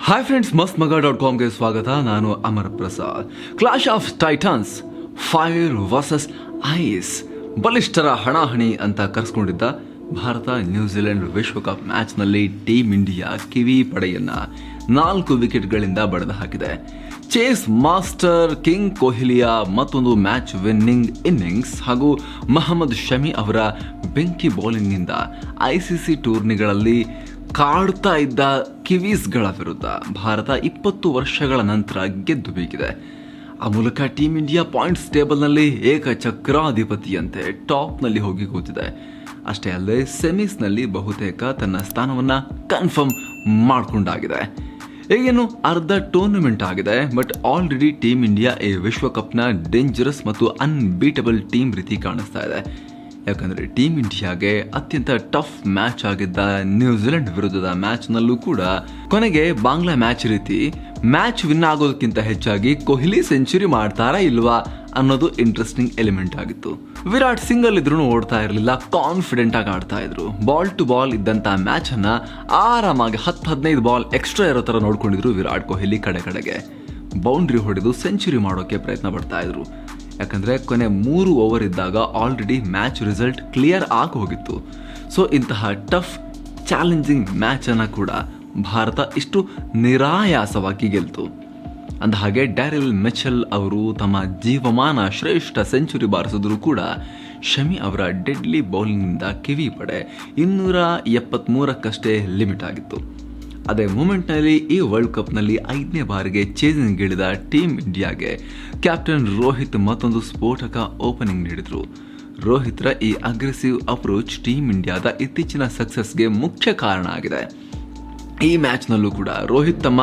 Hi friends, ಮಸ್ತ್ ಮಗ .comಗೆ ಸ್ವಾಗತ. ನಾನು Amar Prasad. Clash of titans, fire versus ice, ಬಲಿಷ್ಠರ ಹಣಾಹಣಿ ಅಂತ ಕರೆಸ್ಕೊಂಡಿದ್ದ ಭಾರತ ನ್ಯೂಜಿಲೆಂಡ್ ವಿಶ್ವಕಪ್ ಮ್ಯಾಚ್ನಲ್ಲಿ ಟೀಮ್ ಇಂಡಿಯಾ ಕಿವಿ ಪಡೆಯನ್ನ 4 ವಿಕೆಟ್ಗಳಿಂದ ಬಡಿದು ಹಾಕಿದೆ. ಚೇಸ್ ಮಾಸ್ಟರ್ ಕಿಂಗ್ ಕೊಹ್ಲಿಯ ಮತ್ತೊಂದು ಮ್ಯಾಚ್ ವಿನ್ನಿಂಗ್ ಇನ್ನಿಂಗ್ಸ್ ಹಾಗೂ ಮೊಹಮ್ಮದ್ ಶಮಿ ಅವರ ಬೆಂಕಿ ಬೌಲಿಂಗ್ನಿಂದ ಐಸಿಸಿ ಟೂರ್ನಿಗಳಲ್ಲಿ ಕಾಡ್ತಾ ಇದ್ದ ಕಿವೀಸ್ಗಳ ವಿರುದ್ಧ ಭಾರತ 20 ವರ್ಷಗಳ ನಂತರ ಗೆದ್ದು ಬೀಗಿದೆ. ಆ ಮೂಲಕ ಟೀಮ್ ಇಂಡಿಯಾ ಪಾಯಿಂಟ್ಸ್ ಟೇಬಲ್ನಲ್ಲಿ ಏಕಚಕ್ರಾಧಿಪತಿಯಂತೆ ಟಾಪ್ನಲ್ಲಿ ಹೋಗಿ ಕೂತಿದೆ. ಅಷ್ಟೇ ಅಲ್ಲದೆ ಸೆಮೀಸ್ನಲ್ಲಿ ಬಹುತೇಕ ತನ್ನ ಸ್ಥಾನವನ್ನು ಕನ್ಫರ್ಮ್ ಮಾಡಿಕೊಂಡಾಗಿದೆ. ಈಗೇನು ಅರ್ಧ ಟೂರ್ನಮೆಂಟ್ ಆಗಿದೆ, ಬಟ್ ಆಲ್ರೆಡಿ ಟೀಮ್ ಇಂಡಿಯಾ ಈ ವಿಶ್ವಕಪ್ನ ಡೇಂಜರಸ್ ಮತ್ತು ಅನ್ಬೀಟಬಲ್ ಟೀಮ್ ರೀತಿ ಕಾಣಿಸ್ತಾ ಇದೆ. ಯಾಕಂದರೆ ಟೀಮ್ ಇಂಡಿಯಾಗೆ ಅತ್ಯಂತ ಟಫ್ ಮ್ಯಾಚ್ ಆಗಿದ್ದ ನ್ಯೂಜಿಲೆಂಡ್ ವಿರುದ್ಧದ ಮ್ಯಾಚ್ನಲ್ಲೂ ಕೂಡ ಕೊನೆಗೆ ಬಾಂಗ್ಲಾ ಮ್ಯಾಚ್ ರೀತಿ ಮ್ಯಾಚ್ ವಿನ್ ಆಗೋದಕ್ಕಿಂತ ಹೆಚ್ಚಾಗಿ ಕೊಹ್ಲಿ ಸೆಂಚುರಿ ಮಾಡ್ತಾರಾ ಇಲ್ವಾ ಅನ್ನೋದು ಇಂಟ್ರೆಸ್ಟಿಂಗ್ ಎಲಿಮೆಂಟ್ ಆಗಿತ್ತು. ವಿರಾಟ್ ಸಿಂಗಲ್ ಇದ್ರೂ ಓಡ್ತಾ ಇರಲಿಲ್ಲ, ಕಾನ್ಫಿಡೆಂಟ್ ಆಗಿ ಆಡ್ತಾ ಇದ್ರು. ಬಾಲ್ ಟು ಬಾಲ್ ಇದ್ದಂತ ಮ್ಯಾಚ್ ಅನ್ನ ಆರಾಮಾಗಿ 10-15 ಬಾಲ್ ಎಕ್ಸ್ಟ್ರಾ ಇರೋ ತರ ನೋಡ್ಕೊಂಡಿದ್ರು ವಿರಾಟ್ ಕೊಹ್ಲಿ. ಕಡೆಗೆ ಬೌಂಡ್ರಿ ಹೊಡೆದು ಸೆಂಚುರಿ ಮಾಡೋಕೆ ಪ್ರಯತ್ನ ಪಡ್ತಾ ಇದ್ರು. ಯಾಕಂದರೆ ಕೊನೆ 3 ಓವರ್ ಇದ್ದಾಗ ಆಲ್ರೆಡಿ ಮ್ಯಾಚ್ ರಿಸಲ್ಟ್ ಕ್ಲಿಯರ್ ಆಗಿ ಹೋಗಿತ್ತು. ಸೊ ಇಂತಹ ಟಫ್ ಚಾಲೆಂಜಿಂಗ್ ಮ್ಯಾಚನ್ನು ಕೂಡ ಭಾರತ ಇಷ್ಟು ನಿರಾಯಾಸವಾಗಿ ಗೆಲ್ತು. ಅಂದ ಹಾಗೆ ಡ್ಯಾರಿಲ್ ಮಿಚೆಲ್ ಅವರು ತಮ್ಮ ಜೀವಮಾನ ಶ್ರೇಷ್ಠ ಸೆಂಚುರಿ ಬಾರಿಸಿದ್ರು ಕೂಡ ಶಮಿ ಅವರ ಡೆಡ್ಲಿ ಬೌಲಿಂಗ್ನಿಂದ ಕಿವಿ ಪಡೆ 273 ಲಿಮಿಟ್ ಆಗಿತ್ತು. ಅದೇ ಮೂಮೆಂಟ್ನಲ್ಲಿ ಈ ವರ್ಲ್ಡ್ ಕಪ್ನಲ್ಲಿ 5ನೇ ಬಾರಿಗೆ ಚೇಸಿಂಗ್ಗಿಳಿದ ಟೀಮ್ ಇಂಡಿಯಾಗೆ ಕ್ಯಾಪ್ಟನ್ ರೋಹಿತ್ ಮತ್ತೊಂದು ಸ್ಫೋಟಕ ಓಪನಿಂಗ್ ನೀಡಿದರು. ರೋಹಿತ್ರ ಈ ಅಗ್ರೆಸಿವ್ ಅಪ್ರೋಚ್ ಟೀಮ್ ಇಂಡಿಯಾದ ಇತ್ತೀಚಿನ ಸಕ್ಸಸ್ಗೆ ಮುಖ್ಯ ಕಾರಣ ಆಗಿದೆ. ಈ ಮ್ಯಾಚ್ನಲ್ಲೂ ಕೂಡ ರೋಹಿತ್ ತಮ್ಮ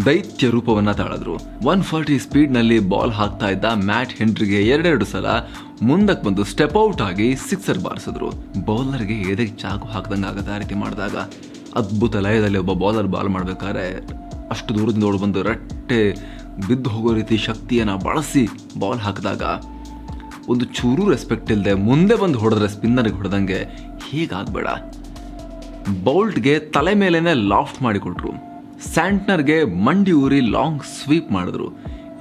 ದೈತ್ಯ ರೂಪವನ್ನು ತಾಳಿದ್ರು. 140 ಸ್ಪೀಡ್ನಲ್ಲಿ ಬಾಲ್ ಹಾಕ್ತಾ ಇದ್ದ ಮ್ಯಾಟ್ ಹೆನ್ರಿಗೆ 2 ಸಲ ಮುಂದಕ್ಕೆ ಬಂದು ಸ್ಟೆಪ್ ಔಟ್ ಆಗಿ ಸಿಕ್ಸರ್ ಬಾರಿಸಿದ್ರು. ಬೌಲರ್ಗೆ ಎದೆಗೆ ಚಾಕು ಹಾಕ್ದಂಗೆ ಆಗದ ಆ ರೀತಿ ಮಾಡಿದಾಗ ಅದ್ಭುತ ಲಯದಲ್ಲಿ ಒಬ್ಬ ಬೌಲರ್ ಬಾಲ್ ಮಾಡಬೇಕಾದ್ರೆ ಅಷ್ಟು ದೂರದಿಂದ ಓಡಿ ಬಂದು ರಟ್ಟೆ ಬಿದ್ದು ಹೋಗೋ ರೀತಿ ಶಕ್ತಿಯನ್ನು ಬಳಸಿ ಬಾಲ್ ಹಾಕಿದಾಗ ಒಂದು ಚೂರು ರೆಸ್ಪೆಕ್ಟ್ ಇಲ್ಲದೆ ಮುಂದೆ ಬಂದು ಹೊಡೆದ್ರೆ ಸ್ಪಿನ್ನರ್ಗೆ ಹೊಡೆದಂಗೆ ಹೀಗಾಗಬೇಡ. ಬೌಲ್ಟ್ಗೆ ತಲೆ ಮೇಲೇನೆ ಲಾಫ್ಟ್ ಮಾಡಿಕೊಟ್ರು. ಸ್ಯಾಂಟ್ನರ್ಗೆ ಮಂಡಿ ಊರಿ ಲಾಂಗ್ ಸ್ವೀಪ್ ಮಾಡಿದ್ರು.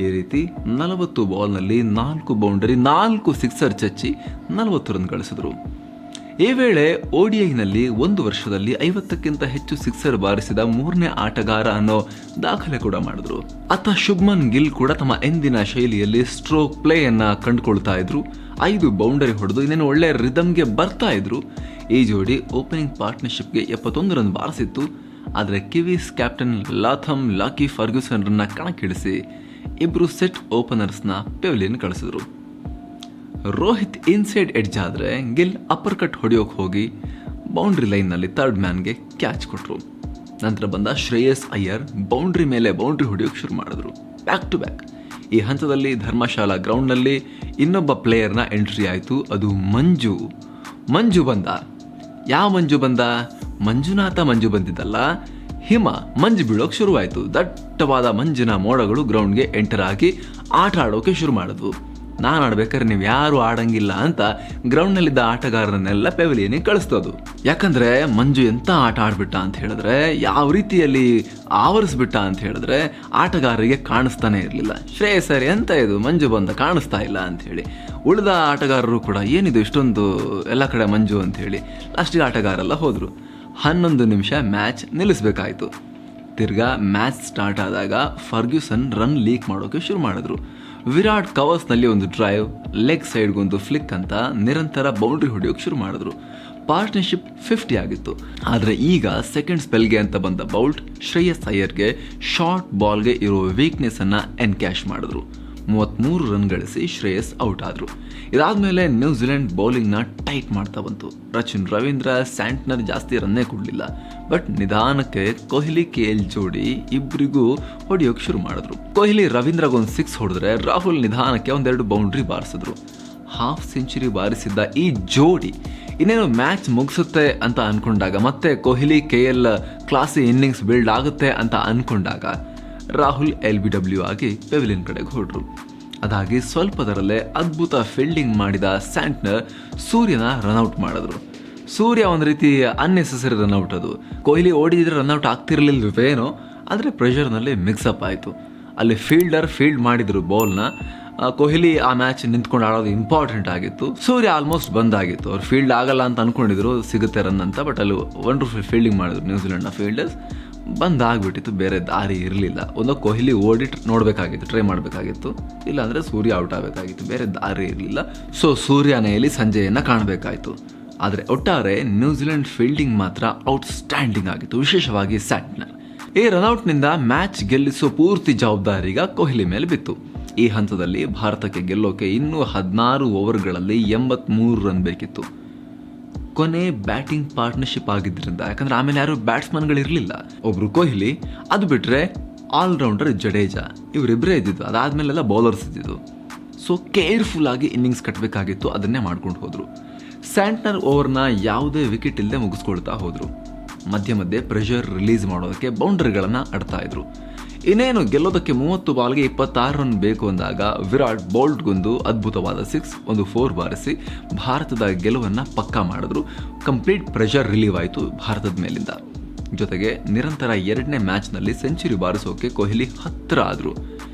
ಈ ರೀತಿ 40 ಬಾಲ್ನಲ್ಲಿ 4 ಬೌಂಡರಿ 4 ಸಿಕ್ಸರ್ ಚಚ್ಚಿ 40 ರನ್ ಗಳಿಸಿದ್ರು. ಈ ವೇಳೆ ODIನಲ್ಲಿ 1 ವರ್ಷದಲ್ಲಿ 50ಕ್ಕಿಂತ ಹೆಚ್ಚು ಸಿಕ್ಸರ್ ಬಾರಿಸಿದ 3ನೇ ಆಟಗಾರ ಅನ್ನೋ ದಾಖಲೆ ಕೂಡ ಮಾಡಿದ್ರು. ಅತ್ತ ಶುಭ್ಮನ್ ಗಿಲ್ ಕೂಡ ತಮ್ಮ ಎಂದಿನ ಶೈಲಿಯಲ್ಲಿ ಸ್ಟ್ರೋಕ್ ಪ್ಲೇಯನ್ನ ಕಂಡುಕೊಳ್ತಾ ಇದ್ರು. 5 ಬೌಂಡರಿ ಹೊಡೆದು ಇನ್ನೇನು ಒಳ್ಳೆ ರಿದಮ್ಗೆ ಬರ್ತಾ ಇದ್ರು. ಈ ಜೋಡಿ ಓಪನಿಂಗ್ ಪಾರ್ಟ್ನರ್ಶಿಪ್ಗೆ 71 ರನ್ ಬಾರಿಸಿತ್ತು. ಆದರೆ ಕಿವೀಸ್ ಕ್ಯಾಪ್ಟನ್ ಲಾಥಮ್ ಲಾಕಿ ಫರ್ಗ್ಯೂಸನ್ ರನ್ನ ಕಣಕ್ಕಿಳಿಸಿ ಇಬ್ರು ಸೆಟ್ ಓಪನರ್ಸ್ನ ಪೆವಿಲಿಯನ್ ಕಳಿಸಿದ್ರು. ರೋಹಿತ್ ಇನ್ಸೈಡ್ ಎಡ್ಜ್ ಆದರೆ ಗಿಲ್ ಅಪ್ಪರ್ ಕಟ್ ಹೊಡೆಯೋಕೆ ಹೋಗಿ ಬೌಂಡ್ರಿ ಲೈನ್ನಲ್ಲಿ 3rd ಮ್ಯಾನ್ಗೆ ಕ್ಯಾಚ್ ಕೊಟ್ಟರು. ನಂತರ ಬಂದ ಶ್ರೇಯಸ್ ಅಯ್ಯರ್ ಬೌಂಡ್ರಿ ಮೇಲೆ ಬೌಂಡ್ರಿ ಹೊಡೆಯೋಕೆ ಶುರು ಮಾಡಿದ್ರು, ಬ್ಯಾಕ್ ಟು ಬ್ಯಾಕ್. ಈ ಹಂತದಲ್ಲಿ ಧರ್ಮಶಾಲಾ ಗ್ರೌಂಡ್ನಲ್ಲಿ ಇನ್ನೊಬ್ಬ ಪ್ಲೇಯರ್ನ ಎಂಟ್ರಿ ಆಯಿತು. ಅದು ಮಂಜು ಬಂದ. ಯಾವ ಮಂಜು ಬಂದ? ಮಂಜುನಾಥ ಮಂಜು ಬಂದಿದ್ದಲ್ಲ, ಹಿಮ ಮಂಜು ಬೀಳೋಕೆ ಶುರುವಾಯಿತು. ದಟ್ಟವಾದ ಮಂಜಿನ ಮೋಡಗಳು ಗ್ರೌಂಡ್ಗೆ ಎಂಟರ್ ಆಗಿ ಆಟ ಆಡೋಕೆ ಶುರು ಮಾಡಿದ್ವು. ನಾನು ಆಡ್ಬೇಕಾದ್ರೆ ನೀವು ಯಾರು ಆಡಂಗಿಲ್ಲ ಅಂತ ಗ್ರೌಂಡ್ನಲ್ಲಿದ್ದ ಆಟಗಾರರನ್ನೆಲ್ಲ ಪೆವಿಲಿಯನಿಗೆ ಕಳಿಸ್ತೋದು. ಯಾಕಂದ್ರೆ ಮಂಜು ಎಂತ ಆಟ ಆಡ್ಬಿಟ್ಟ ಅಂತ ಹೇಳಿದ್ರೆ, ಯಾವ ರೀತಿಯಲ್ಲಿ ಆವರಿಸ್ಬಿಟ್ಟ ಅಂತ ಹೇಳಿದ್ರೆ ಆಟಗಾರರಿಗೆ ಕಾಣಿಸ್ತಾನೆ ಇರಲಿಲ್ಲ. ಶ್ರೇಯಸರಿ ಎಂತ ಇದು ಮಂಜು ಬಂದ ಕಾಣಿಸ್ತಾ ಇಲ್ಲ ಅಂತ ಹೇಳಿ ಉಳಿದ ಆಟಗಾರರು ಕೂಡ ಏನಿದು ಇಷ್ಟೊಂದು ಎಲ್ಲ ಕಡೆ ಮಂಜು ಅಂತ ಹೇಳಿ ಲಾಸ್ಟಿಗೆ ಆಟಗಾರೆಲ್ಲ ಹೋದ್ರು. 11 ನಿಮಿಷ ಮ್ಯಾಚ್ ನಿಲ್ಲಿಸಬೇಕಾಯಿತು. ತಿರ್ಗಾ ಮ್ಯಾಚ್ ಸ್ಟಾರ್ಟ್ ಆದಾಗ ಫರ್ಗ್ಯೂಸನ್ ರನ್ ಲೀಕ್ ಮಾಡೋಕೆ ಶುರು ಮಾಡಿದ್ರು. ವಿರಾಟ್ ಕವರ್ಸ್ನಲ್ಲಿ ಒಂದು ಡ್ರೈವ್, ಲೆಗ್ ಸೈಡ್ಗೊಂದು ಫ್ಲಿಕ್ ಅಂತ ನಿರಂತರ ಬೌಂಡ್ರಿ ಹೊಡೆಯೋಕೆ ಶುರು ಮಾಡಿದ್ರು. ಪಾರ್ಟ್ನರ್ಶಿಪ್ 50 ಆಗಿತ್ತು. ಆದರೆ ಈಗ ಸೆಕೆಂಡ್ ಸ್ಪೆಲ್ಗೆ ಅಂತ ಬಂದ ಬೌಲ್ಟ್ ಶ್ರೇಯಸ್ ಅಯ್ಯರ್ಗೆ ಶಾರ್ಟ್ ಬಾಲ್ಗೆ ಇರೋ ವೀಕ್ನೆಸ್ ಅನ್ನ ಎನ್ಕ್ಯಾಶ್ ಮಾಡಿದ್ರು. 33 ರನ್ ಗಳಿಸಿ ಶ್ರೇಯಸ್ ಔಟ್ ಆದ್ರು. ಇದಾದ್ಮೇಲೆ ನ್ಯೂಜಿಲೆಂಡ್ ಬೌಲಿಂಗ್ನ ಟೈಟ್ ಮಾಡ್ತಾ ಬಂತು. ರಚಿನ್ ರವೀಂದ್ರ, ಸ್ಯಾಂಟ್ನರ್ ಜಾಸ್ತಿ ರನ್ನೇ ಕೊಡಲಿಲ್ಲ. ಬಟ್ ನಿಧಾನಕ್ಕೆ ಕೊಹ್ಲಿ KL ಜೋಡಿ ಇಬ್ಬರಿಗೂ ಹೊಡೆಯೋಕೆ ಶುರು ಮಾಡಿದ್ರು. ಕೊಹ್ಲಿ ರವೀಂದ್ರಗೊಂದು 6 ಹೊಡೆದ್ರೆ ರಾಹುಲ್ ನಿಧಾನಕ್ಕೆ 1-2 ಬೌಂಡ್ರಿ ಬಾರಿಸಿದ್ರು. ಹಾಫ್ ಸೆಂಚುರಿ ಬಾರಿಸಿದ್ದ ಈ ಜೋಡಿ ಇನ್ನೇನು ಮ್ಯಾಚ್ ಮುಗಿಸುತ್ತೆ ಅಂತ ಅನ್ಕೊಂಡಾಗ, ಮತ್ತೆ Kohli KL classy innings build ಆಗುತ್ತೆ ಅಂತ ಅನ್ಕೊಂಡಾಗ ರಾಹುಲ್ LBW ಆಗಿ ಪೆವಿಲಿಯನ್ ಕಡೆಗೆ ಹೊರಟ್ರು. ಅದಾಗಿ ಸ್ವಲ್ಪದರಲ್ಲೇ ಅದ್ಭುತ ಫೀಲ್ಡಿಂಗ್ ಮಾಡಿದ ಸ್ಯಾಂಟ್ನರ್ ಸೂರ್ಯನ ರನ್ಔಟ್ ಮಾಡಿದ್ರು. ಸೂರ್ಯ ಒಂದು ರೀತಿ ಅನ್ನೆಸೆಸರಿ ರನ್ಔಟ್. ಅದು ಕೊಹ್ಲಿ ಓಡಿದ್ರೆ ರನ್ಔಟ್ ಆಗ್ತಿರ್ಲಿಲ್ವೇನೋ, ಆದರೆ ಪ್ರೆಷರ್ನಲ್ಲಿ ಮಿಕ್ಸಪ್ ಆಯಿತು. ಅಲ್ಲಿ ಫೀಲ್ಡ್ ಮಾಡಿದ್ರು ಬೌಲ್ನ. ಕೊಹ್ಲಿ ಆ ಮ್ಯಾಚ್ ನಿಂತ್ಕೊಂಡು ಆಡೋದು ಇಂಪಾರ್ಟೆಂಟ್ ಆಗಿತ್ತು. ಸೂರ್ಯ ಆಲ್ಮೋಸ್ಟ್ ಬಂದಾಗಿತ್ತು. ಅವ್ರು ಫೀಲ್ಡ್ ಆಗಲ್ಲ ಅಂತ ಅಂದ್ಕೊಂಡಿದ್ರು, ಸಿಗುತ್ತೆ ರನ್ ಅಂತ. ಬಟ್ ಅಲ್ಲಿ ವಂಡರ್ಫುಲ್ ಫೀಲ್ಡಿಂಗ್ ಮಾಡಿದ್ರು ನ್ಯೂಜಿಲೆಂಡ್ನ ಫೀಲ್ಡರ್ಸ್. ಬಂದಾಗ್ಬಿಟ್ಟಿತ್ತು, ಬೇರೆ ದಾರಿ ಇರಲಿಲ್ಲ. ಒಂದು ಕೊಹ್ಲಿ ಓಡಿ ನೋಡಬೇಕಾಗಿತ್ತು, ಟ್ರೈ ಮಾಡಬೇಕಾಗಿತ್ತು. ಇಲ್ಲಾಂದರೆ ಸೂರ್ಯ ಔಟ್ ಆಗಬೇಕಾಗಿತ್ತು, ಬೇರೆ ದಾರಿ ಇರಲಿಲ್ಲ. ಸೊ ಸೂರ್ಯನೇ ಇಲ್ಲಿ ಸಂಜೆಯನ್ನು ಕಾಣಬೇಕಾಯಿತು. ಆದರೆ ಒಟ್ಟಾರೆ ನ್ಯೂಜಿಲೆಂಡ್ ಫೀಲ್ಡಿಂಗ್ ಮಾತ್ರ ಔಟ್ಸ್ಟ್ಯಾಂಡಿಂಗ್ ಆಗಿತ್ತು, ವಿಶೇಷವಾಗಿ ಸ್ಯಾಂಟ್ನರ್. ಈ ರನ್ಔಟ್ನಿಂದ ಮ್ಯಾಚ್ ಗೆಲ್ಲಿಸುವ ಪೂರ್ತಿ ಜವಾಬ್ದಾರಿ ಈಗ ಕೊಹ್ಲಿ ಮೇಲೆ ಬಿತ್ತು. ಈ ಹಂತದಲ್ಲಿ ಭಾರತಕ್ಕೆ ಗೆಲ್ಲೋಕೆ ಇನ್ನೂ 16 ಓವರ್ಗಳಲ್ಲಿ 83 ರನ್ ಬೇಕಿತ್ತು. ಕೊನೆ ಬ್ಯಾಟಿಂಗ್ ಪಾರ್ಟ್ನರ್ಶಿಪ್ ಆಗಿದ್ದರಿಂದ, ಯಾಕಂದ್ರೆ ಆಮೇಲೆ ಯಾರು ಬ್ಯಾಟ್ಸ್ಮನ್ಗಳಿರಲಿಲ್ಲ. ಒಬ್ರು ಕೊಹ್ಲಿ, ಅದು ಬಿಟ್ಟರೆ ಆಲ್ರೌಂಡರ್ ಜಡೇಜಾ, ಇವರಿಬ್ಬರೇ ಇದ್ದಿದ್ದು. ಅದಾದಮೇಲೆಲ್ಲ ಬೌಲರ್ಸ್ ಇದ್ದಿದ್ದು. ಸೊ ಕೇರ್ಫುಲ್ ಆಗಿ ಇನ್ನಿಂಗ್ಸ್ ಕಟ್ಟಬೇಕಾಗಿತ್ತು, ಅದನ್ನೇ ಮಾಡ್ಕೊಂಡು ಹೋದರು. ಸ್ಯಾಂಟ್ನರ್ ಓವರ್ನ ಯಾವುದೇ ವಿಕೆಟ್ ಇಲ್ಲದೆ ಮುಗಿಸ್ಕೊಳ್ತಾ ಹೋದರು. ಮಧ್ಯೆ ಪ್ರೆಷರ್ ರಿಲೀಸ್ ಮಾಡೋದಕ್ಕೆ ಬೌಂಡ್ರಿಗಳನ್ನು ಆಡ್ತಾ ಇದ್ರು. ಇನ್ನೇನು ಗೆಲ್ಲೋದಕ್ಕೆ 30 ಬಾಲ್ಗೆ 26 ರನ್ ಬೇಕು ಅಂದಾಗ ವಿರಾಟ್ ಬೋಲ್ಟ್ಗೊಂದು ಅದ್ಭುತವಾದ 6, ಒಂದು 4 ಬಾರಿಸಿ ಭಾರತದ ಗೆಲುವನ್ನು ಪಕ್ಕಾ ಮಾಡಿದ್ರು. ಕಂಪ್ಲೀಟ್ ಪ್ರೆಷರ್ ರಿಲೀವ್ ಆಯಿತು ಭಾರತದ ಮೇಲಿಂದ. ಜೊತೆಗೆ ನಿರಂತರ 2ನೇ ಮ್ಯಾಚ್ನಲ್ಲಿ ಸೆಂಚುರಿ ಬಾರಿಸೋಕೆ ಕೊಹ್ಲಿ ಹತ್ತಿರ ಆದರು.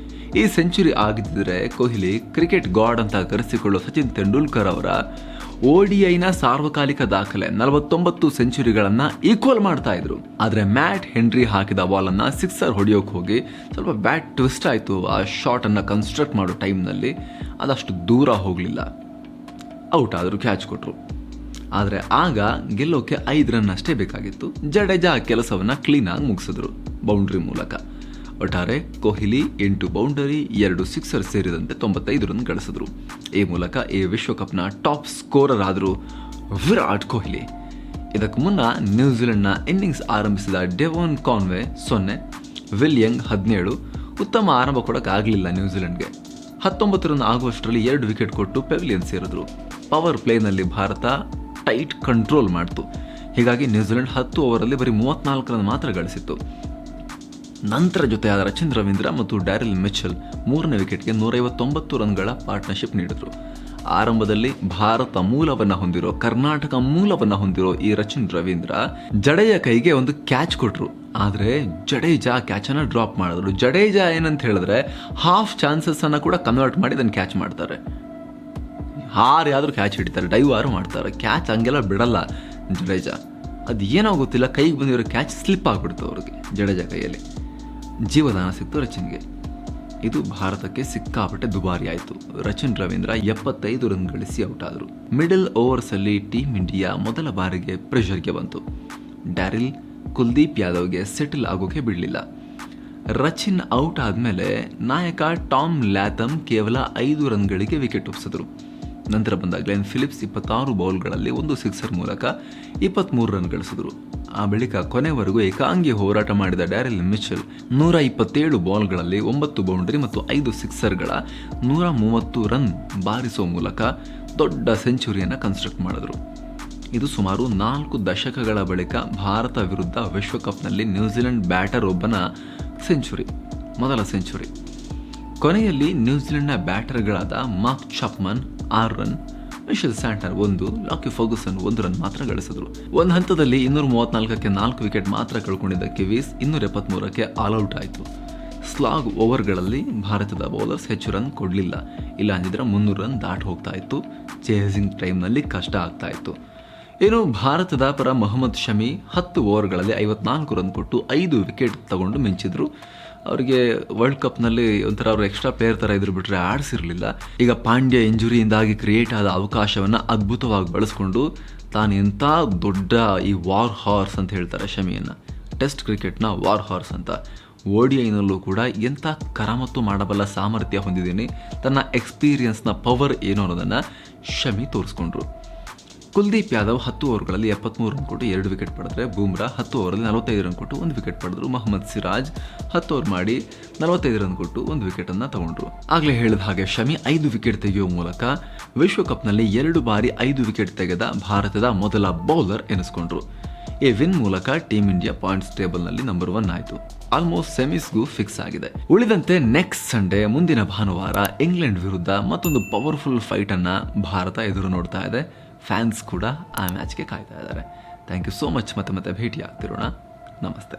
ಈ ಸೆಂಚುರಿ ಆಗಿದ್ದರೆ ಕೊಹ್ಲಿ ಕ್ರಿಕೆಟ್ ಗಾಡ್ ಅಂತ ಕರೆಸಿಕೊಳ್ಳೋ ಸಚಿನ್ ತೆಂಡೂಲ್ಕರ್ ಅವರ ODIನ ಸಾರ್ವಕಾಲಿಕ ದಾಖಲೆ 49 ಸೆಂಚುರಿಗಳನ್ನು ಈಕ್ವಲ್ ಮಾಡ್ತಾ ಇದ್ರು. ಆದರೆ ಮ್ಯಾಟ್ ಹೆನ್ರಿ ಹಾಕಿದ ಬಾಲನ್ನು ಸಿಕ್ಸರ್ ಹೊಡೆಯೋಕೆ ಹೋಗಿ ಸ್ವಲ್ಪ ಬ್ಯಾಟ್ ಟ್ವಿಸ್ಟ್ ಆಯಿತು. ಆ ಶಾಟನ್ನು ಕನ್ಸ್ಟ್ರಕ್ಟ್ ಮಾಡೋ ಟೈಮ್ನಲ್ಲಿ ಅದಷ್ಟು ದೂರ ಹೋಗಲಿಲ್ಲ, ಔಟ್ ಆದರೂ ಕ್ಯಾಚ್ ಕೊಟ್ಟರು. ಆದರೆ ಆಗ ಗೆಲ್ಲೋಕೆ 5 ರನ್ ಅಷ್ಟೇ ಬೇಕಾಗಿತ್ತು. ಜಡೇಜಾ ಕೆಲಸವನ್ನು ಕ್ಲೀನಾಗಿ ಮುಗಿಸಿದ್ರು ಬೌಂಡ್ರಿ ಮೂಲಕ. ಒಟ್ಟಾರೆ ಕೊಹ್ಲಿ 8 ಬೌಂಡರಿ, 2 ಸಿಕ್ಸರ್ ಸೇರಿದಂತೆ 95 ರನ್ ಗಳಿಸಿದ್ರು. ಈ ಮೂಲಕ ಈ ವಿಶ್ವಕಪ್ನ ಟಾಪ್ ಸ್ಕೋರರ್ ಆದರು ವಿರಾಟ್ ಕೊಹ್ಲಿ. ಇದಕ್ಕೂ ಮುನ್ನ ನ್ಯೂಜಿಲೆಂಡ್ನ ಇನ್ನಿಂಗ್ಸ್ ಆರಂಭಿಸಿದ ಡೆವಾನ್ ಕಾನ್ವೆ 0, ವಿಲಿಯಂಗ್ 17. ಉತ್ತಮ ಆರಂಭ ಕೊಡೋಕ್ಕಾಗಲಿಲ್ಲ ನ್ಯೂಜಿಲೆಂಡ್ಗೆ. 19 ರನ್ ಆಗುವಷ್ಟರಲ್ಲಿ 2 ವಿಕೆಟ್ ಕೊಟ್ಟು ಪೆವಿಲಿಯನ್ ಸೇರಿದ್ರು. ಪವರ್ ಪ್ಲೇನಲ್ಲಿ ಭಾರತ ಟೈಟ್ ಕಂಟ್ರೋಲ್ ಮಾಡಿತು. ಹೀಗಾಗಿ ನ್ಯೂಜಿಲೆಂಡ್ 10 ಓವರಲ್ಲಿ ಬರೀ 34 ರನ್ ಮಾತ್ರ ಗಳಿಸಿತ್ತು. ನಂತರ ಜೊತೆಯಾದ ರಚಿನ್ ರವೀಂದ್ರ ಮತ್ತು ಡ್ಯಾರಿಲ್ ಮಿಚೆಲ್ 3ನೇ ವಿಕೆಟ್ಗೆ 159 ರನ್ಗಳ ಪಾರ್ಟ್ನರ್ಶಿಪ್ ನೀಡಿದರು. ಆರಂಭದಲ್ಲಿ ಭಾರತ ಮೂಲವನ್ನು ಹೊಂದಿರೋ, ಕರ್ನಾಟಕ ಮೂಲವನ್ನು ಹೊಂದಿರೋ ಈ ರಚಿನ್ ರವೀಂದ್ರ ಜಡೇಜಾ ಕೈಗೆ ಒಂದು ಕ್ಯಾಚ್ ಕೊಟ್ಟರು. ಆದರೆ ಜಡೇಜಾ ಕ್ಯಾಚನ್ನು ಡ್ರಾಪ್ ಮಾಡಿದ್ರು. ಜಡೇಜಾ ಏನಂತ ಹೇಳಿದ್ರೆ ಹಾಫ್ ಚಾನ್ಸಸ್ ಅನ್ನು ಕೂಡ ಕನ್ವರ್ಟ್ ಮಾಡಿ ಅದನ್ನು ಕ್ಯಾಚ್ ಮಾಡ್ತಾರೆ. ಯಾರಾದರೂ ಕ್ಯಾಚ್ ಹಿಡಿತಾರೆ, ಡೈವ್ ಆರು ಮಾಡ್ತಾರೆ. ಕ್ಯಾಚ್ ಹಂಗೆಲ್ಲ ಬಿಡಲ್ಲ ಜಡೇಜಾ. ಅದು ಏನೋ ಗೊತ್ತಿಲ್ಲ, ಕೈಗೆ ಬಂದಿರೋ ಕ್ಯಾಚ್ ಸ್ಲಿಪ್ ಆಗಿಬಿಡ್ತು ಅವ್ರಿಗೆ. ಜಡೇಜಾ ಕೈಯಲ್ಲಿ ಜೀವದಾನ ಸಿಕ್ತು ರಚಿನ್ಗೆ. ಇದು ಭಾರತಕ್ಕೆ ಸಿಕ್ಕಾಪಟ್ಟೆ ದುಬಾರಿ ಆಯಿತು. ರಚಿನ್ ರವೀಂದ್ರ 75 ರನ್ ಗಳಿಸಿ ಔಟ್ ಆದರು. ಮಿಡಲ್ ಓವರ್ಸಲ್ಲಿ ಟೀಮ್ ಇಂಡಿಯಾ ಮೊದಲ ಬಾರಿಗೆ ಪ್ರೆಷರ್ಗೆ ಬಂತು. ಡ್ಯಾರಿಲ್ ಕುಲ್ದೀಪ್ ಯಾದವ್ಗೆ ಸೆಟಲ್ ಆಗೋಕೆ ಬಿಡಲಿಲ್ಲ. ರಚಿನ್ ಔಟ್ ಆದಮೇಲೆ ನಾಯಕ ಟಾಮ್ ಲ್ಯಾಥಮ್ ಕೇವಲ 5 ರನ್ಗಳಿಗೆ ವಿಕೆಟ್ ಒಪ್ಪಿಸಿದ್ರು. ನಂತರ ಬಂದ ಗ್ಲೆನ್ ಫಿಲಿಪ್ಸ್ 26 ಬೌಲ್ಗಳಲ್ಲಿ 1 ಸಿಕ್ಸರ್ ಮೂಲಕ 23 ರನ್ ಗಳಿಸಿದ್ರು. ಆ ಬಳಿಕ ಕೊನೆವರೆಗೂ ಏಕಾಂಗಿ ಹೋರಾಟ ಮಾಡಿದ ಡ್ಯಾರಿಲ್ ಮಿಚೆಲ್ 127 ಬಾಲ್ಗಳಲ್ಲಿ 9 ಬೌಂಡರಿ ಮತ್ತು 5 ಸಿಕ್ಸರ್ಗಳ 130 ರನ್ ಬಾರಿಸುವ ಮೂಲಕ ದೊಡ್ಡ ಸೆಂಚುರಿಯನ್ನು ಕನ್ಸ್ಟ್ರಕ್ಟ್ ಮಾಡಿದ್ರು. ಇದು ಸುಮಾರು 4 ದಶಕಗಳ ಬಳಿಕ ಭಾರತ ವಿರುದ್ಧ ವಿಶ್ವಕಪ್ನಲ್ಲಿ ನ್ಯೂಜಿಲೆಂಡ್ ಬ್ಯಾಟರ್ ಒಬ್ಬನ ಸೆಂಚುರಿ, ಮೊದಲ ಸೆಂಚುರಿ. ಕೊನೆಯಲ್ಲಿ ನ್ಯೂಜಿಲೆಂಡ್ನ ಬ್ಯಾಟರ್ಗಳಾದ Mark Chapman 6 run, Mitchell Santner 1, Lockie Ferguson 1 run ಮಾತ್ರ ಗಳಿಸಿದ್ರು. ಒಂದು ಹಂತದಲ್ಲಿ 234ಕ್ಕೆ 4 ವಿಕೆಟ್ ಮಾತ್ರ ಕಳ್ಕೊಂಡಿದ್ದ ಕಿವೀಸ್ 273ಕ್ಕೆ ಆಲ್ಔಟ್ ಆಯಿತು. ಸ್ಲಾಗ್ ಓವರ್ಗಳಲ್ಲಿ ಭಾರತದ ಬೌಲರ್ಸ್ ಹೆಚ್ಚು ರನ್ ಕೊಡಲಿಲ್ಲ. ಇಲ್ಲ ಅಂದಿದ್ರೆ 300 ರನ್ ದಾಟ್ ಹೋಗ್ತಾ ಇತ್ತು. ಚೇಸಿಂಗ್ ಟೈಮ್ನಲ್ಲಿ ಕಷ್ಟ ಆಗ್ತಾ ಇತ್ತು. ಇನ್ನು ಭಾರತದ ಪರ ಮೊಹಮ್ಮದ್ ಶಮಿ 10 ಓವರ್ಗಳಲ್ಲಿ 54 ರನ್ ಕೊಟ್ಟು 5 ವಿಕೆಟ್ ತಗೊಂಡು ಮಿಂಚಿದ್ರು. ಅವರಿಗೆ ವರ್ಲ್ಡ್ ಕಪ್ನಲ್ಲಿ ಒಂಥರ ಅವರು ಎಕ್ಸ್ಟ್ರಾ ಪ್ಲೇಯರ್ ಥರ ಇದ್ರು, ಬಿಟ್ಟರೆ ಆಡಿಸಿರಲಿಲ್ಲ. ಈಗ ಪಾಂಡ್ಯ ಇಂಜುರಿಯಿಂದಾಗಿ ಕ್ರಿಯೇಟ್ ಆದ ಅವಕಾಶವನ್ನು ಅದ್ಭುತವಾಗಿ ಬಳಸ್ಕೊಂಡು ತಾನು ಎಂಥ ದೊಡ್ಡ ಈ ವಾರ್ ಹಾರ್ಸ್ ಅಂತ ಹೇಳ್ತಾರೆ ಶಮಿಯನ್ನು, ಟೆಸ್ಟ್ ಕ್ರಿಕೆಟ್ನ ವಾರ್ ಹಾರ್ಸ್ ಅಂತ. ODIನಲ್ಲೂ ಕೂಡ ಎಂಥ ಕರಾಮತ್ತು ಮಾಡಬಲ್ಲ ಸಾಮರ್ಥ್ಯ ಹೊಂದಿದ್ದೀನಿ, ತನ್ನ ಎಕ್ಸ್ಪೀರಿಯನ್ಸ್ನ ಪವರ್ ಏನು ಅನ್ನೋದನ್ನು ಶಮಿ ತೋರಿಸ್ಕೊಂಡ್ರು. ಕುಲ್ದೀಪ್ ಯಾದವ್ 10 ಓವರ್ಗಳಲ್ಲಿ 73 ರನ್ ಕೊಟ್ಟು 2 ವಿಕೆಟ್ ಪಡೆದ್ರೆ, ಬೂಮ್ರಾ 10 ಓವರಲ್ಲಿ 45 ರನ್ ಕೊಟ್ಟು 1 ವಿಕೆಟ್ ಪಡೆದ್ರು. ಮೊಹಮ್ಮದ್ ಸಿರಾಜ್ 10 ಓವರ್ ಮಾಡಿ 45 ರನ್ ಕೊಟ್ಟು 1 ವಿಕೆಟನ್ನು ತಗೊಂಡ್ರು. ಆಗಲೇ ಹೇಳಿದ ಹಾಗೆ ಶಮಿ 5 ವಿಕೆಟ್ ತೆಗೆಯುವ ಮೂಲಕ ವಿಶ್ವಕಪ್ನಲ್ಲಿ 2 ಬಾರಿ 5 ವಿಕೆಟ್ ತೆಗೆದ ಭಾರತದ ಮೊದಲ ಬೌಲರ್ ಎನಿಸ್ಕೊಂಡ್ರು. ಈ ವಿನ್ ಮೂಲಕ ಟೀಮ್ ಇಂಡಿಯಾ ಪಾಯಿಂಟ್ಸ್ ಟೇಬಲ್ನಲ್ಲಿ ನಂಬರ್ 1 ಆಯಿತು. ಆಲ್ಮೋಸ್ಟ್ ಸೆಮೀಸ್ಗೂ ಫಿಕ್ಸ್ ಆಗಿದೆ. ಉಳಿದಂತೆ ನೆಕ್ಸ್ಟ್ ಸಂಡೇ, ಮುಂದಿನ ಭಾನುವಾರ ಇಂಗ್ಲೆಂಡ್ ವಿರುದ್ಧ ಮತ್ತೊಂದು ಪವರ್ಫುಲ್ ಫೈಟನ್ನು ಭಾರತ ಎದುರು ನೋಡ್ತಾ ಇದೆ. ಫ್ಯಾನ್ಸ್ ಕೂಡ ಆ ಮ್ಯಾಚ್ಗೆ ಕಾಯ್ತಾ ಇದ್ದಾರೆ. Thank you so much. ಮತ್ತೆ ಭೇಟಿ ಆಗ್ತಿರೋಣ. ನಮಸ್ತೆ.